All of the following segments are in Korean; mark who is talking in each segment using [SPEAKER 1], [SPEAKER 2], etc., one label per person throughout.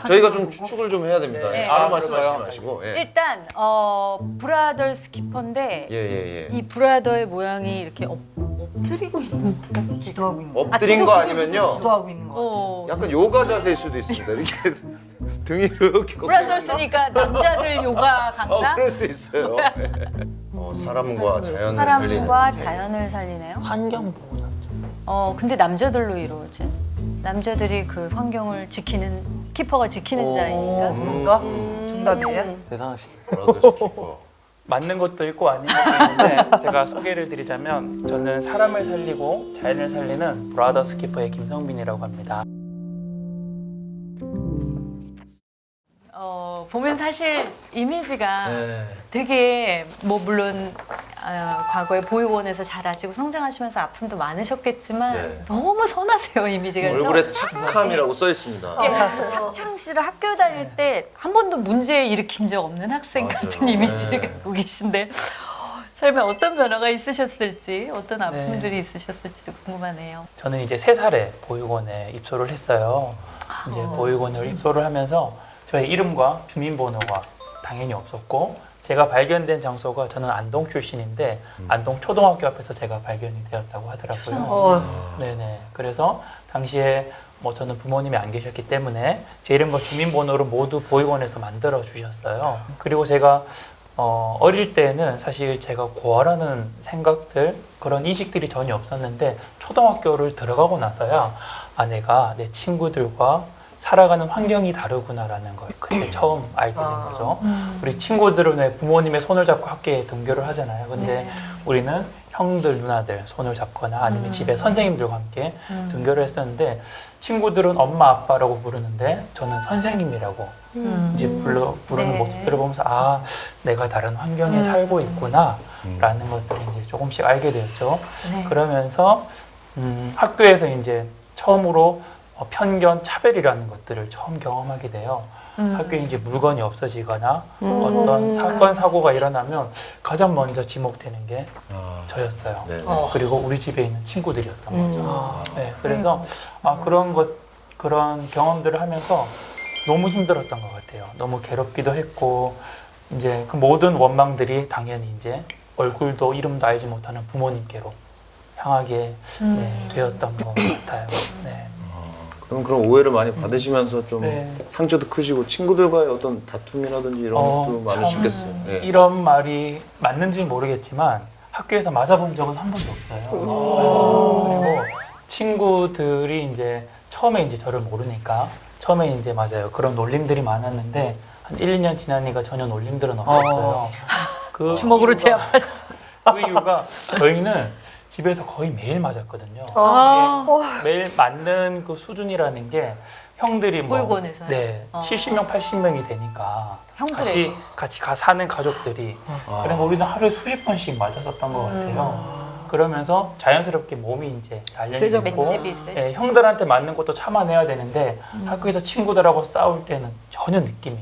[SPEAKER 1] 저희가 좀 추측을 좀 해야 됩니다.
[SPEAKER 2] 네.
[SPEAKER 1] 말씀하시고. 예.
[SPEAKER 2] 일단 브라더스 키퍼인데
[SPEAKER 1] 예.
[SPEAKER 2] 이 브라더의 모양이 이렇게 엎드리고 있는 것 같아.
[SPEAKER 3] 기도하고 있는 거.
[SPEAKER 1] 엎드린 거 아니면요.
[SPEAKER 3] 기도하고 있는 거.
[SPEAKER 1] 약간 요가 자세일 수도 있습니다. 이렇게 등이 이렇게
[SPEAKER 2] 브라더스니까 남자들 요가 강사?
[SPEAKER 1] 그럴 수 있어요. 사람과 자연을 살리는.
[SPEAKER 2] 사람과 자연을 살리네요.
[SPEAKER 3] 환경 보호 단체.
[SPEAKER 2] 근데 남자들로 이루어진 남자들이 그 환경을 지키는 키퍼가 지키는 자이니까.
[SPEAKER 3] 뭔가 정답이에요?
[SPEAKER 4] 대단하시네.
[SPEAKER 1] 브라더스 키퍼.
[SPEAKER 5] 맞는 것도 있고 아닌 것도 있는데 제가 소개를 드리자면 저는 사람을 살리고 자연을 살리는 브라더스 키퍼의 김성빈이라고 합니다.
[SPEAKER 2] 보면 사실 이미지가
[SPEAKER 1] 네.
[SPEAKER 2] 되게 뭐 물론 과거에 보육원에서 자라시고 성장하시면서 아픔도 많으셨겠지만
[SPEAKER 1] 네.
[SPEAKER 2] 너무 선하세요 이미지가.
[SPEAKER 1] 얼굴에 착함이라고 써 있습니다.
[SPEAKER 2] 예, 학창 시절 학교 다닐 때 한 번도 문제 일으킨 적 없는 학생
[SPEAKER 1] 맞아요.
[SPEAKER 2] 같은 이미지를
[SPEAKER 1] 네.
[SPEAKER 2] 갖고 계신데 삶에 어떤 변화가 있으셨을지 어떤 아픔들이 있으셨을지도 궁금하네요.
[SPEAKER 5] 저는 이제 3살에 보육원에 입소를 했어요. 이제 보육원을 입소를 하면서 저의 이름과 주민번호가 당연히 없었고 제가 발견된 장소가 저는 안동 출신인데 안동 초등학교 앞에서 제가 발견이 되었다고 하더라고요. 네네. 그래서 당시에 뭐 저는 부모님이 안 계셨기 때문에 제 이름과 주민번호를 모두 보육원에서 만들어 주셨어요. 그리고 제가 어릴 때는 사실 제가 고아라는 생각들 그런 인식들이 전혀 없었는데 초등학교를 들어가고 나서야 내가 내 친구들과 살아가는 환경이 다르구나라는 걸 그때 처음 알게 된 거죠. 우리 친구들은 왜 부모님의 손을 잡고 학교에 등교를 하잖아요. 근데 우리는 형들, 누나들 손을 잡거나 아니면 집에 선생님들과 함께 등교를 했었는데 친구들은 엄마, 아빠라고 부르는데 저는 선생님이라고 이제 부르는
[SPEAKER 2] 네.
[SPEAKER 5] 모습들을 보면서 내가 다른 환경에 살고 있구나 라는 것들을 이제 조금씩 알게 되었죠.
[SPEAKER 2] 네.
[SPEAKER 5] 그러면서 학교에서 이제 처음으로 편견, 차별이라는 것들을 처음 경험하게 돼요. 학교에 이제 물건이 없어지거나 어떤 사건, 사고가 일어나면 가장 먼저 지목되는 게 저였어요.
[SPEAKER 1] 네.
[SPEAKER 5] 그리고 우리 집에 있는 친구들이었던 거죠. 네, 그래서 그런 경험들을 하면서 너무 힘들었던 것 같아요. 너무 괴롭기도 했고 이제 그 모든 원망들이 당연히 이제 얼굴도 이름도 알지 못하는 부모님께로 향하게 되었던 것 같아요. 네.
[SPEAKER 1] 그런 오해를 많이 받으시면서 좀
[SPEAKER 5] 네.
[SPEAKER 1] 상처도 크시고 친구들과의 어떤 다툼이라든지 이런 것도 많으시겠어요. 예.
[SPEAKER 5] 이런 말이 맞는지 모르겠지만 학교에서 맞아본 적은 한 번도 없어요. 그리고 친구들이 이제 처음에 이제 저를 모르니까 처음에 이제 맞아요. 그런 놀림들이 많았는데 한 1, 2년 지나니까 전혀 놀림들은 없었어요. 그
[SPEAKER 2] 주먹으로
[SPEAKER 5] 이유가-
[SPEAKER 2] 제압하시.
[SPEAKER 5] 그 이유가 저희는 집에서 거의 매일 맞았거든요. 이게 매일 맞는 그 수준이라는 게 형들이
[SPEAKER 2] 보육원에서요?
[SPEAKER 5] 네, 70명, 80명이 되니까
[SPEAKER 2] 형들의
[SPEAKER 5] 같이 사는 가족들이 그러니까 우리는 하루에 수십 번씩 맞았었던 것 같아요. 그러면서 자연스럽게 몸이 이제 단련이 됐고
[SPEAKER 2] 맷집이 세죠.
[SPEAKER 5] 예, 형들한테 맞는 것도 참아내야 되는데 학교에서 친구들하고 싸울 때는 전혀 느낌이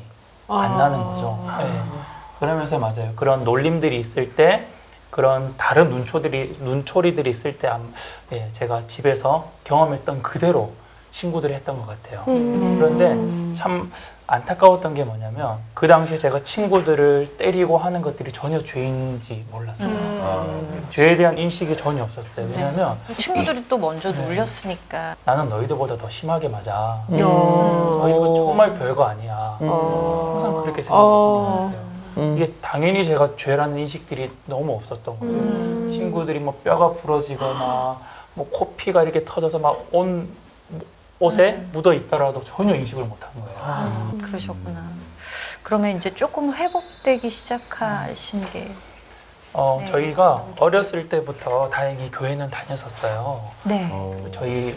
[SPEAKER 5] 안 나는 거죠. 예. 그러면서 맞아요. 그런 놀림들이 있을 때 그런 다른 눈초리들이 있을 때 제가 집에서 경험했던 그대로 친구들이 했던 것 같아요. 그런데 참 안타까웠던 게 뭐냐면 그 당시에 제가 친구들을 때리고 하는 것들이 전혀 죄인지 몰랐어요. 죄에 대한 인식이 전혀 없었어요. 왜냐하면
[SPEAKER 2] 친구들이 또 먼저 놀렸으니까.
[SPEAKER 5] 나는 너희들보다 더 심하게 맞아. 이거 정말 별거 아니야. 항상 그렇게 생각했던 것 같아요. 이게 당연히 제가 죄라는 인식들이 너무 없었던 거죠. 친구들이 뭐 뼈가 부러지거나 뭐 코피가 이렇게 터져서 막 옷에 묻어 있더라도 전혀 인식을 못한 거예요.
[SPEAKER 2] 그러셨구나. 그러면 이제 조금 회복되기 시작하신 게. 네.
[SPEAKER 5] 저희가 어렸을 때부터 다행히 교회는 다녔었어요.
[SPEAKER 2] 네.
[SPEAKER 5] 저희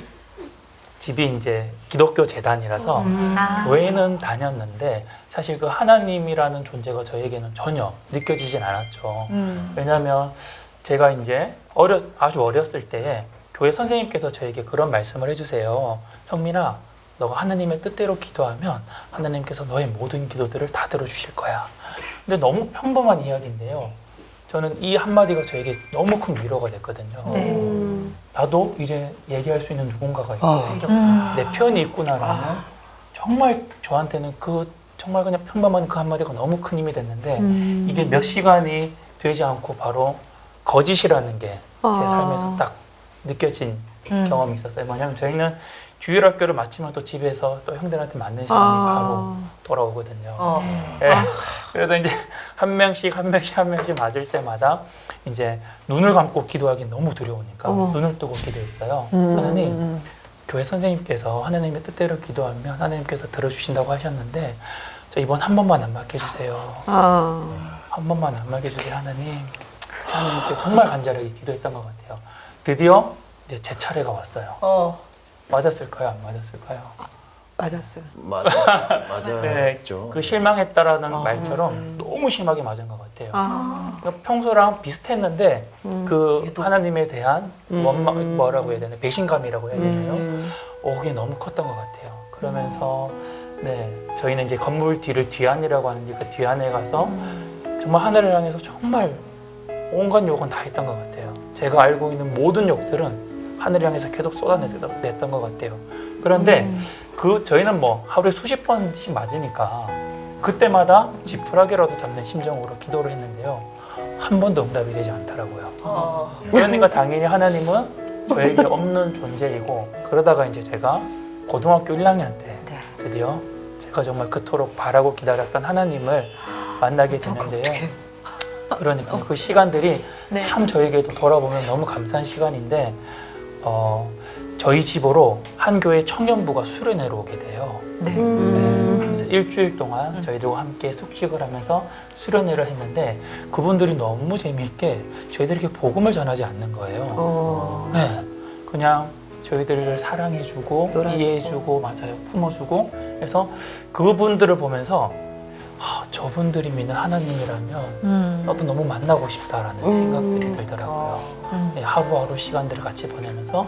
[SPEAKER 5] 집이 이제 기독교 재단이라서 교회는 다녔는데 사실 그 하나님이라는 존재가 저에게는 전혀 느껴지진 않았죠. 왜냐하면 제가 이제 아주 어렸을 때 교회 선생님께서 저에게 그런 말씀을 해주세요. 성민아, 너가 하나님의 뜻대로 기도하면 하나님께서 너의 모든 기도들을 다 들어주실 거야. 근데 너무 평범한 이야기인데요. 저는 이 한마디가 저에게 너무 큰 위로가 됐거든요. 나도 이제 얘기할 수 있는 누군가가 생겼구나. 내 편이 있구나라는 정말 저한테는 그 정말 그냥 평범한 그 한마디가 너무 큰 힘이 됐는데 이게 몇 시간이 되지 않고 바로 거짓이라는 게 제 삶에서 딱 느껴진 경험이 있었어요. 뭐냐면 저희는 주일학교를 마치면 또 집에서 또 형들한테 맞는 시간이 바로 돌아오거든요. 예. 그래서 이제 한 명씩 맞을 때마다 이제 눈을 감고 기도하기 너무 두려우니까 눈을 뜨고 기도했어요. 하나님, 교회 선생님께서 하나님의 뜻대로 기도하면 하나님께서 들어주신다고 하셨는데 저 이번 한 번만 안 맡겨주세요. 한 번만 안 맡겨주세요, 하나님. 하나님께 정말 간절하게 기도했던 것 같아요. 드디어 이제 제 차례가 왔어요. 맞았을까요? 안 맞았을까요?
[SPEAKER 3] 맞았어요.
[SPEAKER 1] 맞아요.
[SPEAKER 5] 네, 그 실망했다라는 말처럼 너무 심하게 맞은 것 같아요. 그러니까 평소랑 비슷했는데 그 하나님에 대한 뭐라고 해야 되나 배신감이라고 해야 되나요? 그게 너무 컸던 것 같아요. 그러면서 네, 저희는 이제 건물 뒤를 뒤안이라고 하는데 그 뒤안에 가서 정말 하늘을 향해서 정말 온갖 욕은 다 했던 것 같아요. 제가 알고 있는 모든 욕들은 하늘을 향해서 계속 쏟아냈던 것 같아요. 그런데 저희는 뭐 하루에 수십 번씩 맞으니까 그때마다 지푸라기라도 잡는 심정으로 기도를 했는데요. 한 번도 응답이 되지 않더라고요. 그러니까 당연히 하나님은 저에게 없는 존재이고 그러다가 이제 제가 고등학교 1학년 때 드디어 제가 정말 그토록 바라고 기다렸던 하나님을 만나게 되는데요. 그러니까 그 시간들이 참 저에게도 돌아보면 너무 감사한 시간인데 저희 집으로 한 교회 청년부가 수련회로 오게 돼요. 그래서 일주일 동안 저희들과 함께 숙식을 하면서 수련회를 했는데 그분들이 너무 재미있게 저희들에게 복음을 전하지 않는 거예요. 네, 그냥 저희들을 사랑해주고 이해해주고 맞아요 품어주고 그래서 그분들을 보면서 저분들이 믿는 하나님이라면 나도 너무 만나고 싶다라는 생각들이 들더라고요. 네, 하루하루 시간들을 같이 보내면서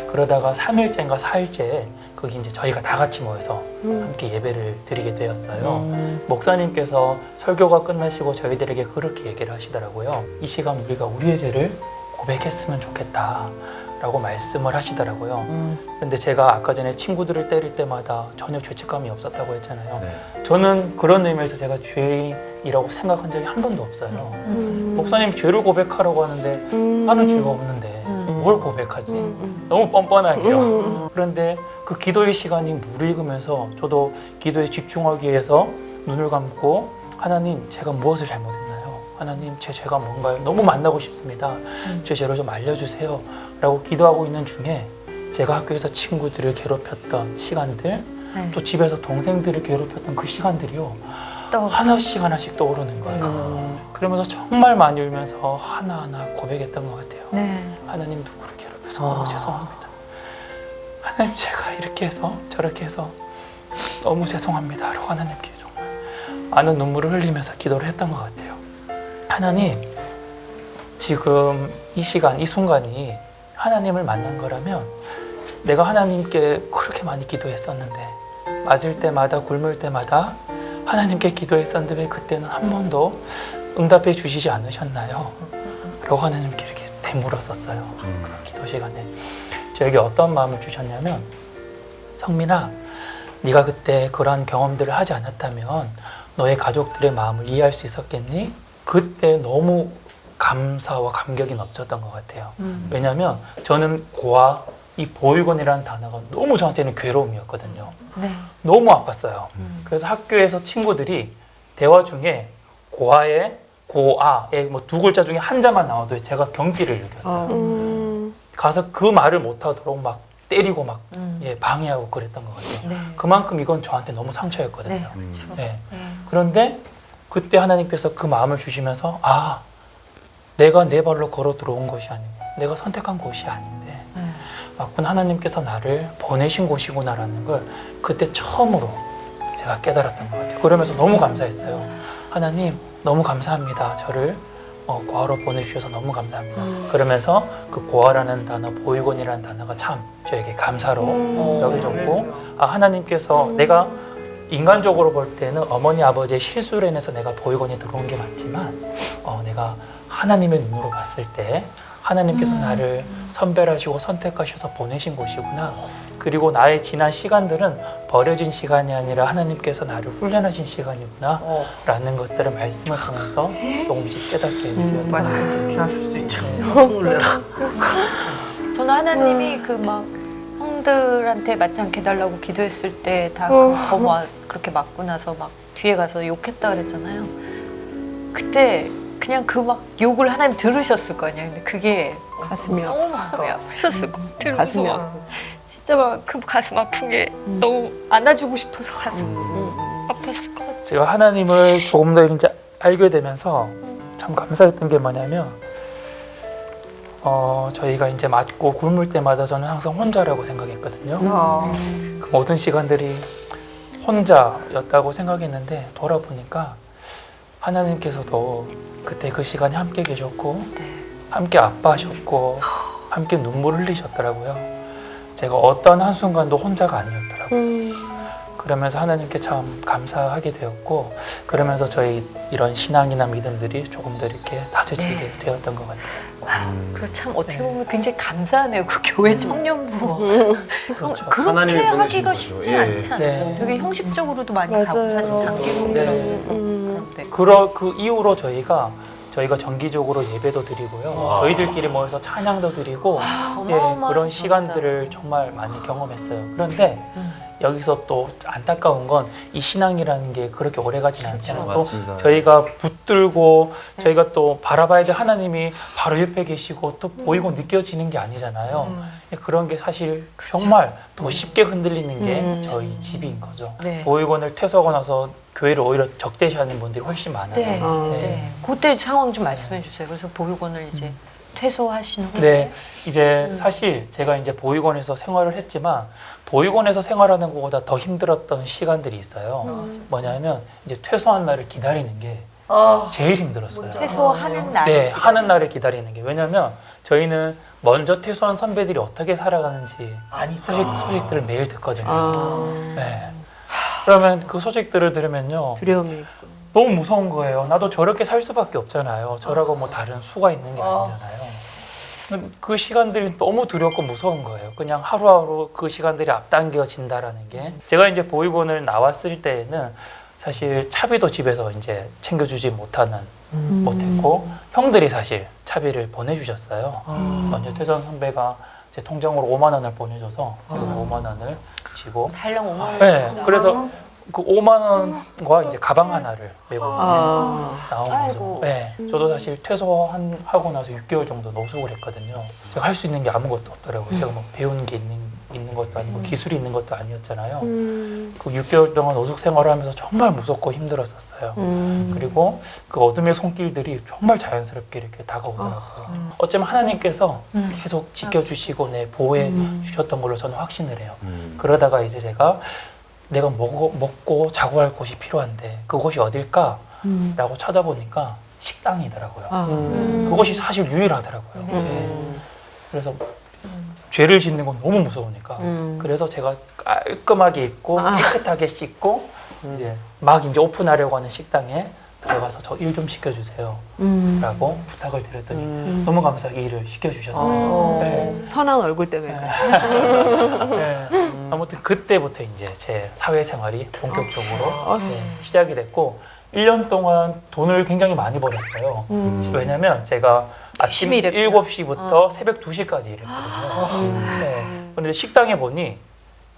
[SPEAKER 5] 그러다가 3일째인가 4일째 거기 이제 저희가 다 같이 모여서 함께 예배를 드리게 되었어요. 목사님께서 설교가 끝나시고 저희들에게 그렇게 얘기를 하시더라고요. 이 시간 우리가 우리의 죄를 고백했으면 좋겠다 라고 말씀을 하시더라고요. 근데 제가 아까 전에 친구들을 때릴 때마다 전혀 죄책감이 없었다고 했잖아요. 저는 그런 의미에서 제가 죄인이라고 생각한 적이 한 번도 없어요. 목사님 죄를 고백하라고 하는데 나는 죄가 없는데 뭘 고백하지? 너무 뻔뻔하게요. 그런데 그 기도의 시간이 무르익으면서 저도 기도에 집중하기 위해서 눈을 감고 하나님 제가 무엇을 잘못했나요? 하나님 제 죄가 뭔가요? 너무 만나고 싶습니다. 제 죄를 좀 알려주세요 라고 기도하고 있는 중에 제가 학교에서 친구들을 괴롭혔던 시간들 또 집에서 동생들을 괴롭혔던 그 시간들이요 하나씩 떠오르는 거예요. 그러면서 정말 많이 울면서 하나하나 고백했던 것 같아요. 하나님 누구를 괴롭혀서 너무 죄송합니다. 하나님 제가 이렇게 해서 저렇게 해서 너무 죄송합니다 라고 하나님께 정말 많은 눈물을 흘리면서 기도를 했던 것 같아요. 하나님 지금 이 시간 이 순간이 하나님을 만난 거라면 내가 하나님께 그렇게 많이 기도했었는데 맞을 때마다 굶을 때마다 하나님께 기도했었는데 왜 그때는 한 번도 응답해 주시지 않으셨나요? 라고 하나님께 이렇게 되물었었어요. 그 기도 시간에 저에게 어떤 마음을 주셨냐면 성민아 네가 그때 그러한 경험들을 하지 않았다면 너의 가족들의 마음을 이해할 수 있었겠니? 그때 너무 감사와 감격이 넘쳤던 것 같아요. 왜냐하면 저는 고아, 이 보육원이라는 단어가 너무 저한테는 괴로움이었거든요. 너무 아팠어요. 그래서 학교에서 친구들이 대화 중에 고아의 뭐 두 글자 중에 한 자만 나와도 제가 경기를 느꼈어요. 가서 그 말을 못하도록 막 때리고 막 방해하고 그랬던 것 같아요. 그만큼 이건 저한테 너무 상처였거든요. 그런데 그때 하나님께서 그 마음을 주시면서 내가 내 발로 걸어 들어온 것이 아니고 내가 선택한 곳이 아닌데 맞군 하나님께서 나를 보내신 곳이구나라는 걸 그때 처음으로 제가 깨달았던 것 같아요. 그러면서 너무 감사했어요. 하나님 너무 감사합니다. 저를 고아로 보내주셔서 너무 감사합니다. 그러면서 그 고아라는 단어, 보육원이라는 단어가 참 저에게 감사로 여겨졌고 하나님께서 내가 인간적으로 볼 때는 어머니 아버지의 실수로 인해서 내가 보육원에 들어온 게 맞지만 내가 하나님의 눈으로 봤을 때 하나님께서 나를 선별하시고 선택하셔서 보내신 곳이구나. 그리고 나의 지난 시간들은 버려진 시간이 아니라 하나님께서 나를 훈련하신 시간이구나 라는 것들을 말씀을 통해서 조금씩 깨닫게 해주셨던
[SPEAKER 3] 말씀
[SPEAKER 5] 것
[SPEAKER 3] 그렇게 하실 수 있죠.
[SPEAKER 5] 네.
[SPEAKER 3] 놀래라.
[SPEAKER 2] 저는 하나님이 그 막 형들한테 맞지 않게 해달라고 기도했을 때 다 더 그렇게 맞고 나서 막 뒤에 가서 욕했다 그랬잖아요. 그때 그냥 그 막 욕을 하나님 들으셨을 거 아니야. 근데 그게
[SPEAKER 4] 가슴이
[SPEAKER 2] 너무 마음이 아프셨을 것 같아요.
[SPEAKER 4] 가슴이
[SPEAKER 2] 그래서 막 진짜 막 그 가슴 아픈 게 너무 안아주고 싶어서 가슴 아팠을 것 같아요.
[SPEAKER 5] 제가 하나님을 조금 더 이제 알게 되면서 참 감사했던 게 뭐냐면 저희가 이제 맞고 굶을 때마다 저는 항상 혼자라고 생각했거든요. 그 모든 시간들이 혼자였다고 생각했는데 돌아보니까 하나님께서도 그때 그 시간에 함께 계셨고 함께 아파하셨고 함께 눈물 흘리셨더라고요. 제가 어떤 한순간도 혼자가 아니었더라고요. 그러면서 하나님께 참 감사하게 되었고 그러면서 저희 이런 신앙이나 믿음들이 조금 더 이렇게 다져지게 되었던 것 같아요.
[SPEAKER 2] 그 참 어떻게 보면 굉장히 감사하네요. 그 교회 청년부
[SPEAKER 5] 그렇죠.
[SPEAKER 2] 그렇게
[SPEAKER 1] 하나님이
[SPEAKER 2] 하기가
[SPEAKER 1] 보내신
[SPEAKER 2] 쉽지
[SPEAKER 1] 거죠. 예.
[SPEAKER 2] 않잖아요.
[SPEAKER 5] 네.
[SPEAKER 2] 되게 형식적으로도 많이
[SPEAKER 4] 맞아요.
[SPEAKER 2] 가고 사진 담기고
[SPEAKER 5] 네.
[SPEAKER 2] 이러면서 그런데
[SPEAKER 5] 그 이후로 저희가 정기적으로 예배도 드리고요.
[SPEAKER 1] 와.
[SPEAKER 5] 저희들끼리 모여서 찬양도 드리고 예,
[SPEAKER 2] 어마어마한
[SPEAKER 5] 그런 시간들을 정말 많이 경험했어요. 그런데 여기서 또 안타까운 건 이 신앙이라는 게 그렇게 오래가지는 않잖아요. 또
[SPEAKER 1] 맞습니다.
[SPEAKER 5] 저희가 붙들고 저희가 또 바라봐야 될 하나님이 바로 옆에 계시고 또 보이고 느껴지는 게 아니잖아요. 그런 게 사실 정말 더 쉽게 흔들리는 게 저희 집인 거죠.
[SPEAKER 2] 네.
[SPEAKER 5] 보육원을 퇴소하고 나서 교회를 오히려 적대시하는 분들이 훨씬 많아요.
[SPEAKER 2] 네.
[SPEAKER 4] 아.
[SPEAKER 2] 네. 그때 상황 좀 말씀해 주세요. 그래서 보육원을 이제 퇴소하신 후에
[SPEAKER 5] 네, 이제 사실 제가 이제 보육원에서 생활을 했지만 보육원에서 생활하는 것보다 더 힘들었던 시간들이 있어요. 뭐냐면 이제 퇴소한 날을 기다리는 게 제일 힘들었어요.
[SPEAKER 2] 퇴소하는 날.
[SPEAKER 5] 네, 하는 날을 기다리는 게 왜냐면 저희는 먼저 퇴소한 선배들이 어떻게 살아가는지 소식들을 매일 듣거든요. 네. 그러면 그 소식들을 들으면요
[SPEAKER 4] 두려움이
[SPEAKER 5] 너무 무서운 거예요. 나도 저렇게 살 수밖에 없잖아요. 저라고 뭐 다른 수가 있는 게 아니잖아요. 그 시간들이 너무 두렵고 무서운 거예요. 그냥 하루하루 그 시간들이 앞당겨진다라는 게. 제가 이제 보육원을 나왔을 때에는 사실 차비도 집에서 이제 챙겨주지 못했고 형들이 사실 차비를 보내주셨어요. 먼저 퇴선 선배가 제 통장으로 5만 원을 보내줘서 제가 5만 원을 지고
[SPEAKER 2] 달랑 5만 원.
[SPEAKER 5] 네, 그래서 그 5만 원과 이제 가방 하나를 메고 나온 거죠. 네, 저도 사실 퇴소하고 나서 6개월 정도 노숙을 했거든요. 제가 할 수 있는 게 아무것도 없더라고요. 제가 뭐 배우는 게 있는 것도 아니고 기술이 있는 것도 아니었잖아요. 그 6개월 동안 노숙 생활을 하면서 정말 무섭고 힘들었었어요. 그리고 그 어둠의 손길들이 정말 자연스럽게 이렇게 다가오더라고요. 어쩌면 하나님께서 계속 지켜주시고 보호해 주셨던 걸로 저는 확신을 해요. 그러다가 이제 제가 내가 먹고 자고 할 곳이 필요한데 그곳이 어딜까? 라고 찾아보니까 식당이더라고요. 그것이 사실 유일하더라고요. 네. 그래서 죄를 짓는 건 너무 무서우니까 그래서 제가 깔끔하게 입고 깨끗하게 씻고 이제 막 이제 오픈하려고 하는 식당에 들어가서 저 일 좀 시켜주세요 라고 부탁을 드렸더니 너무 감사하게 일을 시켜주셨어요. 네.
[SPEAKER 4] 선한 얼굴 때문에.
[SPEAKER 5] 네. 아무튼 그때부터 이제 제 사회생활이 본격적으로 시작이 됐고 1년 동안 돈을 굉장히 많이 벌었어요. 왜냐면 제가 아침
[SPEAKER 2] 열심히 일했구나.
[SPEAKER 5] 7시부터 새벽 2시까지 일했거든요. 네. 그런데 식당에 보니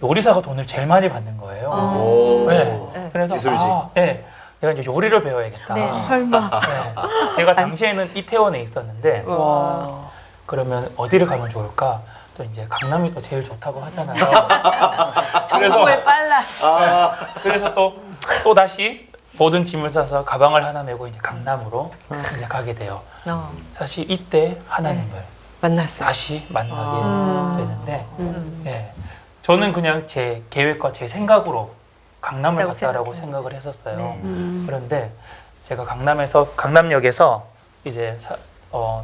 [SPEAKER 5] 요리사가 돈을 제일 많이 받는 거예요.
[SPEAKER 1] 오.
[SPEAKER 5] 네. 그래서
[SPEAKER 1] 기술직.
[SPEAKER 5] 네. 내가 이제 요리를 배워야겠다.
[SPEAKER 2] 네.
[SPEAKER 4] 설마.
[SPEAKER 5] 네. 제가 당시에는 이태원에 있었는데 그러면 어디를 가면 좋을까? 또 이제 강남이 또 제일 좋다고 하잖아요.
[SPEAKER 2] 정보에 빨라.
[SPEAKER 5] 그래서 또 다시 모든 짐을 싸서 가방을 하나 메고 이제 강남으로 이제 가게 돼요. 사실 이때 하나님을
[SPEAKER 4] 만났어요.
[SPEAKER 5] 다시 만나게 되는데, 예, 저는 그냥 제 계획과 제 생각으로 강남을 갔다라고 생각을 했었어요.
[SPEAKER 2] 네.
[SPEAKER 5] 그런데 제가 강남역에서 이제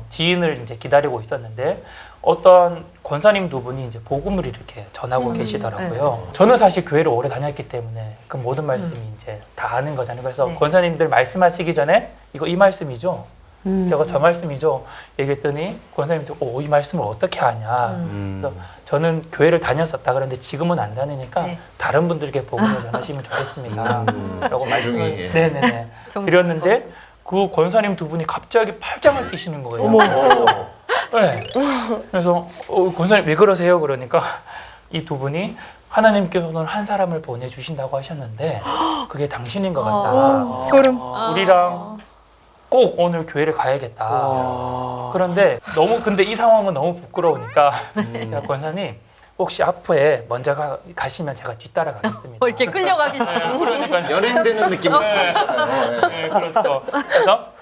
[SPEAKER 5] 지인을 이제 기다리고 있었는데 어떤 권사님 두 분이 이제 복음을 이렇게 전하고 계시더라고요. 저는 사실 교회를 오래 다녔기 때문에 그 모든 말씀이 이제 다 아는 거잖아요. 그래서
[SPEAKER 2] 네.
[SPEAKER 5] 권사님들 말씀하시기 전에 이 말씀이죠. 제가 저 말씀이죠. 얘기했더니 권사님도 이 말씀을 어떻게 하냐. 그래서 저는 교회를 다녔었다 그런데 지금은 안 다니니까
[SPEAKER 2] 네.
[SPEAKER 5] 다른 분들께 복음을 전하시면 좋겠습니다. 라고 말씀을
[SPEAKER 1] 예.
[SPEAKER 5] 네네네 드렸는데 그 권사님 두 분이 갑자기 팔짱을 끼시는 거예요.
[SPEAKER 1] 어.
[SPEAKER 5] 네. 그래서 권사님 왜 그러세요? 그러니까 이 두 분이 하나님께서는 한 사람을 보내주신다고 하셨는데 그게 당신인 것 같다.
[SPEAKER 4] 소름.
[SPEAKER 5] 우리랑 꼭 오늘 교회를 가야겠다. 그런데 근데 이 상황은 너무 부끄러우니까 제가 권사님 혹시 앞에 먼저 가시면 제가 뒤따라 가겠습니다.
[SPEAKER 2] 이렇게 끌려가기.
[SPEAKER 5] 그러니까
[SPEAKER 1] 연행되는 느낌.
[SPEAKER 5] 네, 그렇죠. 그래서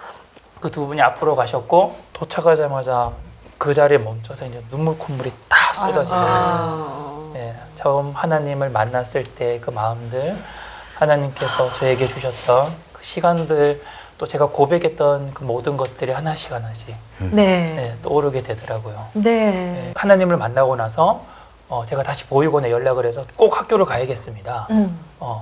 [SPEAKER 5] 그 두 분이 앞으로 가셨고 도착하자마자 그 자리에 멈춰서 이제 눈물 콧물이 다 쏟아지고 네, 처음 하나님을 만났을 때 그 마음들 하나님께서 저에게 주셨던 그 시간들 또 제가 고백했던 그 모든 것들이 하나씩
[SPEAKER 2] 네.
[SPEAKER 5] 네, 떠오르게 되더라고요.
[SPEAKER 2] 네.
[SPEAKER 5] 네, 하나님을 만나고 나서 제가 다시 보육원에 연락을 해서 꼭 학교를 가야겠습니다.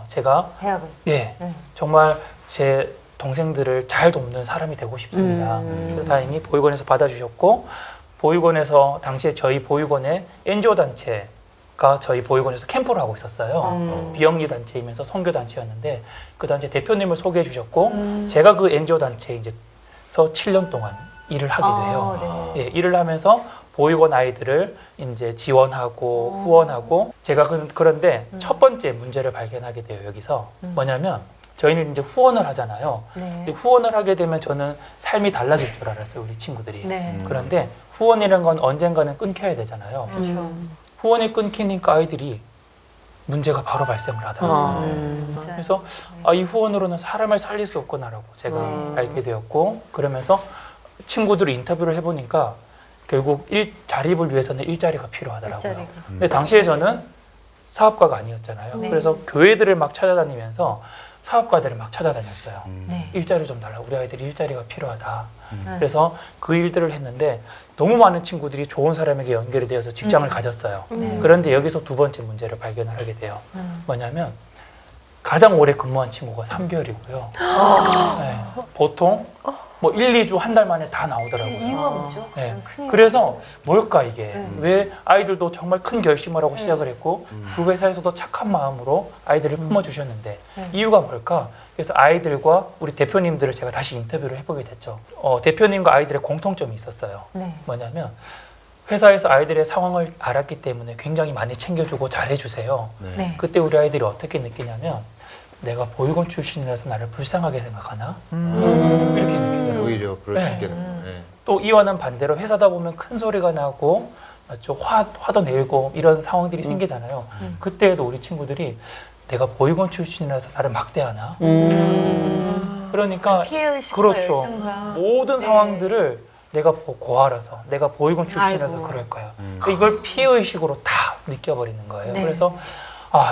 [SPEAKER 5] 제가
[SPEAKER 2] 대학을.
[SPEAKER 5] 예, 정말 제 동생들을 잘 돕는 사람이 되고 싶습니다. 그래서 다행히 보육원에서 받아주셨고 보육원에서 당시에 저희 보육원에 NGO 단체가 저희 보육원에서 캠프를 하고 있었어요. 비영리 단체이면서 선교 단체였는데 그 단체 대표님을 소개해 주셨고 제가 그 NGO 단체에서 7년 동안 일을 하게 돼요.
[SPEAKER 2] 네.
[SPEAKER 5] 예, 일을 하면서 보육원 아이들을 이제 지원하고 후원하고 제가 그런데 첫 번째 문제를 발견하게 돼요. 여기서 뭐냐면 저희는 이제 후원을 하잖아요.
[SPEAKER 2] 네.
[SPEAKER 5] 근데 후원을 하게 되면 저는 삶이 달라질 줄 알았어요. 우리 친구들이.
[SPEAKER 2] 네.
[SPEAKER 5] 그런데 후원이라는 건 언젠가는 끊겨야 되잖아요.
[SPEAKER 2] 그렇죠.
[SPEAKER 5] 후원이 끊기니까 아이들이 문제가 바로 발생을 하더라고요. 그래서 이 후원으로는 사람을 살릴 수 없구나라고 제가 알게 되었고 그러면서 친구들이 인터뷰를 해보니까 결국 자립을 위해서는 일자리가 필요하더라고요.
[SPEAKER 2] 일자리가.
[SPEAKER 5] 근데 당시에 저는 사업가가 아니었잖아요.
[SPEAKER 2] 네.
[SPEAKER 5] 그래서 교회들을 막 찾아다니면서 사업가들을 막 찾아다녔어요.
[SPEAKER 2] 네.
[SPEAKER 5] 일자리 좀 달라. 우리 아이들이 일자리가 필요하다. 그래서 그 일들을 했는데 너무 많은 친구들이 좋은 사람에게 연결이 되어서 직장을 가졌어요.
[SPEAKER 2] 네.
[SPEAKER 5] 그런데 여기서 두 번째 문제를 발견을 하게 돼요. 뭐냐면 가장 오래 근무한 친구가 3개월이고요. 네. 보통 뭐 1, 2주 한 달 만에 다 나오더라고요.
[SPEAKER 2] 이유가 뭐죠?
[SPEAKER 5] 네.
[SPEAKER 2] 좀 큰일
[SPEAKER 5] 그래서 뭘까 이게 왜 아이들도 정말 큰 결심을 하고 시작을 했고 그 회사에서도 착한 마음으로 아이들을 품어주셨는데 이유가 뭘까? 그래서 아이들과 우리 대표님들을 제가 다시 인터뷰를 해보게 됐죠. 대표님과 아이들의 공통점이 있었어요.
[SPEAKER 2] 네.
[SPEAKER 5] 뭐냐면 회사에서 아이들의 상황을 알았기 때문에 굉장히 많이 챙겨주고 잘해주세요.
[SPEAKER 2] 네.
[SPEAKER 5] 그때 우리 아이들이 어떻게 느끼냐면 내가 보육원 출신이라서 나를 불쌍하게 생각하나? 이렇게 느끼더라고요.
[SPEAKER 1] 오히려 그럴 수
[SPEAKER 5] 네.
[SPEAKER 1] 있겠네요. 네.
[SPEAKER 5] 또 이와는 반대로 회사다 보면 큰 소리가 나고 맞죠? 화도 내고 이런 상황들이 생기잖아요. 그때에도 우리 친구들이 내가 보육원 출신이라서 나를 막대하나? 그러니까
[SPEAKER 2] 피해의식과
[SPEAKER 5] 그렇죠.
[SPEAKER 2] 열등감.
[SPEAKER 5] 모든
[SPEAKER 2] 네.
[SPEAKER 5] 상황들을 내가 고아라서 내가 보육원 출신이라서
[SPEAKER 2] 아이고.
[SPEAKER 5] 그럴 거야. 그러니까 이걸 피해의식으로 다 느껴버리는 거예요.
[SPEAKER 2] 네.
[SPEAKER 5] 그래서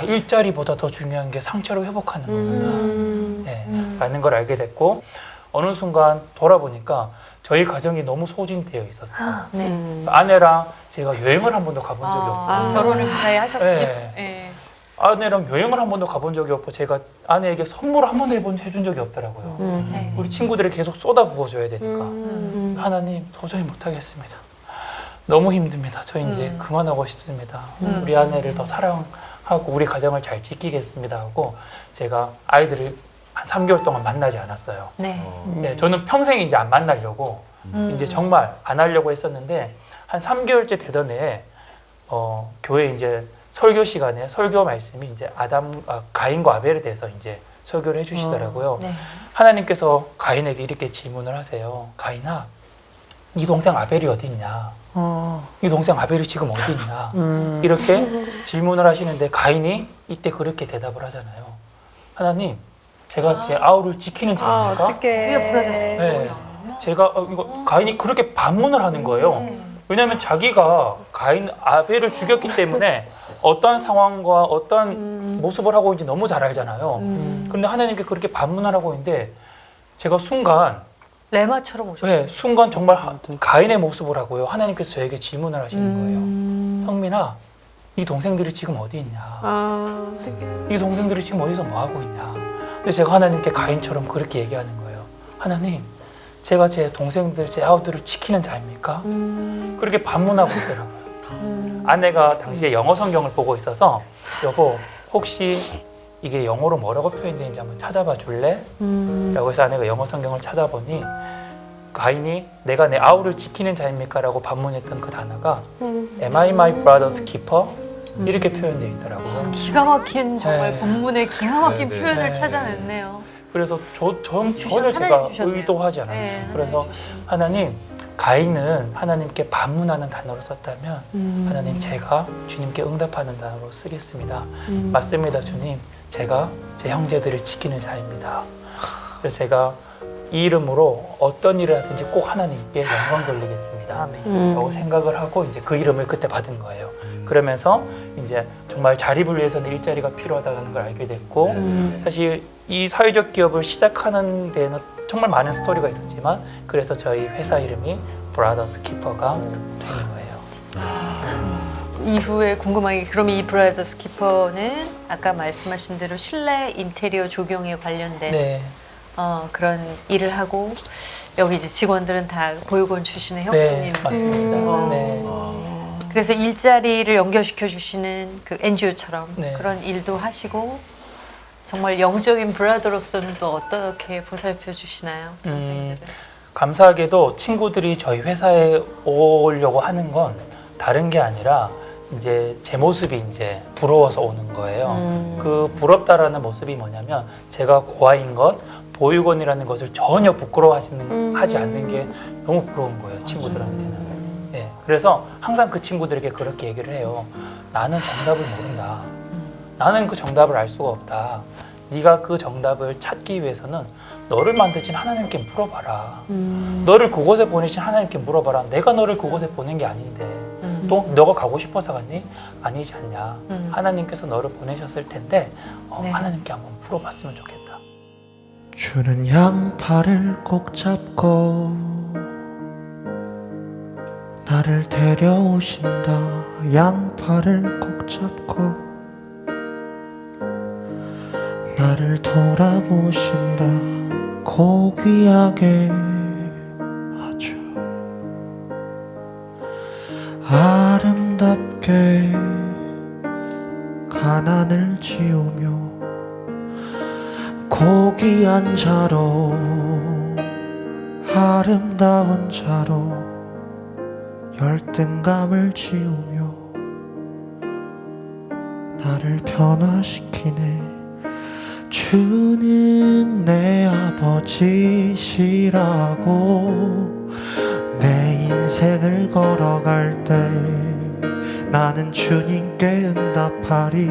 [SPEAKER 5] 일자리보다 더 중요한 게 상처를 회복하는 거구나. 네, 라는 걸 알게 됐고 어느 순간 돌아보니까 저희 가정이 너무 소진되어 있었어요.
[SPEAKER 2] 네.
[SPEAKER 5] 아내랑 제가 여행을 한 번도 가본 적이 없고
[SPEAKER 2] 결혼을 무사히 하셨군요.
[SPEAKER 5] 네.
[SPEAKER 2] 네.
[SPEAKER 5] 아내랑 여행을 한 번도 가본 적이 없고 제가 아내에게 선물을 한 번도 해준 적이 없더라고요.
[SPEAKER 2] 네.
[SPEAKER 5] 우리 친구들이 계속 쏟아부어줘야 되니까 하나님 도저히 못하겠습니다. 너무 힘듭니다. 저 이제 그만하고 싶습니다. 우리 아내를 더 사랑하고 우리 가정을 잘 지키겠습니다 하고 제가 아이들을 한 3개월 동안 만나지 않았어요.
[SPEAKER 2] 네.
[SPEAKER 5] 네, 저는 평생 이제 안 만나려고 이제 정말 안 하려고 했었는데 한 3개월째 되던 해에 교회 이제 설교 시간에 설교 말씀이 이제 가인과 아벨에 대해서 이제 설교를 해주시더라고요.
[SPEAKER 2] 네.
[SPEAKER 5] 하나님께서 가인에게 이렇게 질문을 하세요. 가인아, 네 동생 아벨이 어디 있냐? 네 동생 아벨이 지금 어디 있냐? 이렇게 질문을 하시는데 가인이 이때 그렇게 대답을 하잖아요. 하나님, 제가 제 아우를 지키는 자입니까?
[SPEAKER 2] 그게 불안했어요.
[SPEAKER 5] 네. 제가 가인이 그렇게 반문을 하는 거예요. 왜냐하면 자기가 아벨을 죽였기 때문에 어떠한 상황과 어떠한 모습을 하고 있는지 너무 잘 알잖아요. 그런데 하나님께 그렇게 반문을 하고 있는데 제가 순간
[SPEAKER 2] 레마처럼 오셨어요.
[SPEAKER 5] 네, 순간 정말 가인의 모습을 하고요. 하나님께서 저에게 질문을 하시는 거예요. 성민아, 네 동생들이 지금 어디 있냐? 네 동생들이 지금 어디서 뭐 하고 있냐? 근데 제가 하나님께 가인처럼 그렇게 얘기하는 거예요. 하나님, 제가 제 동생들, 제 아우들을 지키는 자입니까? 그렇게 반문하고 있더라고요. 아내가 당시에 영어 성경을 보고 있어서 여보 혹시 이게 영어로 뭐라고 표현되는지 한번 찾아봐 줄래? 라고 해서 아내가 영어 성경을 찾아보니 가인이 내가 내 아우를 지키는 자입니까? 라고 반문했던 그 단어가 Am I my brother's keeper? 이렇게 표현되어 있더라고요.
[SPEAKER 2] 기가 막힌 정말
[SPEAKER 5] 네.
[SPEAKER 2] 본문의 기가 막힌
[SPEAKER 1] 네, 네.
[SPEAKER 2] 표현을
[SPEAKER 5] 네.
[SPEAKER 2] 찾아냈네요.
[SPEAKER 5] 그래서 전혀
[SPEAKER 2] 하나님
[SPEAKER 5] 제가
[SPEAKER 2] 주셨네요.
[SPEAKER 5] 의도하지 않았어요.
[SPEAKER 2] 네,
[SPEAKER 5] 그래서 하나님, 가인은 하나님께 반문하는 단어로 썼다면 하나님 제가 주님께 응답하는 단어로 쓰겠습니다. 맞습니다 주님. 제가 제 형제들을 지키는 자입니다. 그래서 제가 이 이름으로 어떤 일을 하든지 꼭 하나님께 영광 돌리겠습니다.
[SPEAKER 3] 아멘.
[SPEAKER 5] 라고 생각을 하고 이제 그 이름을 그때 받은 거예요. 그러면서 이제 정말 자립을 위해서는 일자리가 필요하다는 걸 알게 됐고 사실 이 사회적 기업을 시작하는 데는 정말 많은 스토리가 있었지만 그래서 저희 회사 이름이 브라더스 키퍼가 되는 거예요.
[SPEAKER 2] 이후에 궁금한 게 그럼 이 브라더스 키퍼는 아까 말씀하신 대로 실내 인테리어 조경에 관련된
[SPEAKER 5] 네,
[SPEAKER 2] 그런 일을 하고 여기 이제 직원들은 다 보육원 출신의
[SPEAKER 5] 네,
[SPEAKER 2] 형제님.
[SPEAKER 5] 맞습니다. 네.
[SPEAKER 2] 그래서 일자리를 연결시켜 주시는 그 NGO처럼
[SPEAKER 5] 네.
[SPEAKER 2] 그런 일도 하시고 정말 영적인 브라더로서는 또 어떻게 보살펴 주시나요? 동생들을?
[SPEAKER 5] 감사하게도 친구들이 저희 회사에 오려고 하는 건 다른 게 아니라 이제 제 모습이 이제 부러워서 오는 거예요. 그 부럽다라는 모습이 뭐냐면 제가 고아인 것, 보육원이라는 것을 전혀 하지 않는 게 너무 부러운 거예요, 친구들한테는. 네, 그래서 항상 그 친구들에게 그렇게 얘기를 해요. 나는 정답을 모른다. 나는 그 정답을 알 수가 없다. 네가 그 정답을 찾기 위해서는 너를 만드신 하나님께 물어봐라. 너를 그곳에 보내신 하나님께 물어봐라. 내가 너를 그곳에 보낸 게 아닌데 또 너가 가고 싶어서 갔니? 아니지 않냐. 하나님께서 너를 보내셨을 텐데
[SPEAKER 2] 네.
[SPEAKER 5] 하나님께 한번 물어봤으면 좋겠다.
[SPEAKER 6] 주는 양팔을 꼭 잡고 나를 데려오신다. 양팔을 꼭 잡고 나를 돌아보신다. 고귀하게 아주 아름답게 가난을 지우며 고귀한 자로 아름다운 자로 열등감을 지우며 나를 변화시키네. 주는 내 아버지시라고 내 인생을 걸어갈 때 나는 주님께 응답하리.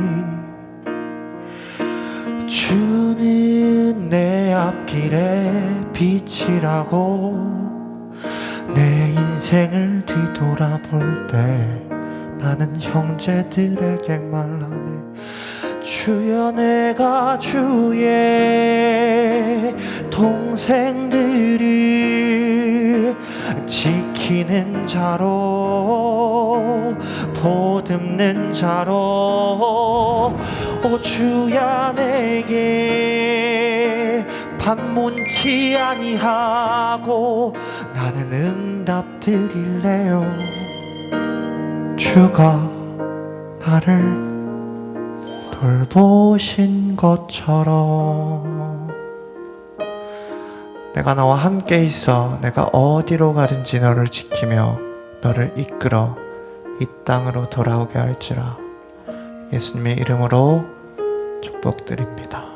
[SPEAKER 6] 주는 내 앞길의 빛이라고 내 인생을 뒤돌아볼 때 나는 형제들에게 말하네. 주여 내가 주의 동생들을 지키는 자로 보듬는 자로 오 주야 내게 반문치 아니하고 나는 응답 드릴래요. 주가 나를 돌보신 것처럼 내가 너와 함께 있어. 내가 어디로 가든지 너를 지키며 너를 이끌어 이 땅으로 돌아오게 할지라. 예수님의 이름으로 축복드립니다.